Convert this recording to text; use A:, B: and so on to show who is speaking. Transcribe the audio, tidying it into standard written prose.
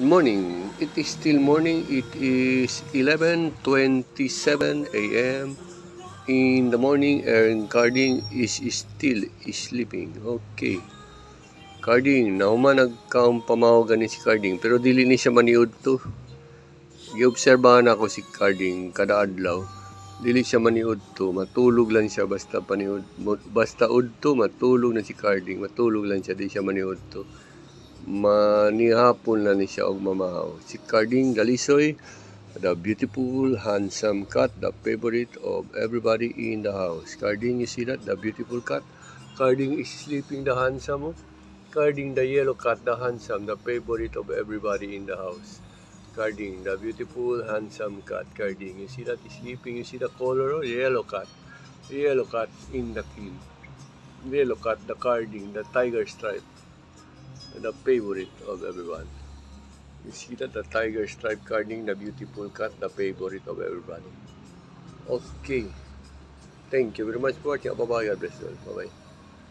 A: morning. It is still morning. It is 11:27 a.m. in the morning and Carding is still sleeping. Okay. Carding, nahuman nagkaong pamawagan ni si Carding pero dili ni siya maniud to. Giobserbahan ako si Carding kada adlaw. Dili siya maniud to, matulog lang siya basta paniud. Basta udto matulog na si Carding, matulog lang siya, di siya maniud to. Manihapon na ni siya og mamahaw. Si Carding Dalisoy, the beautiful, handsome cat, the favorite of everybody in the house. Carding, you see that? The beautiful cat. Carding is sleeping, the handsome. Carding, the yellow cat, the handsome, the favorite of everybody in the house. Carding, the beautiful, handsome cat. Carding, you see that? He's sleeping. You see the color? Yellow cat. Yellow cat in the kill. Yellow cat, the Carding, the tiger stripe. The favorite of everyone. You see that? The tiger stripe Carding, the beautiful cat, the favorite of everybody. Okay. Thank you very much for watching. Bye-bye. God bless you. Bye-bye.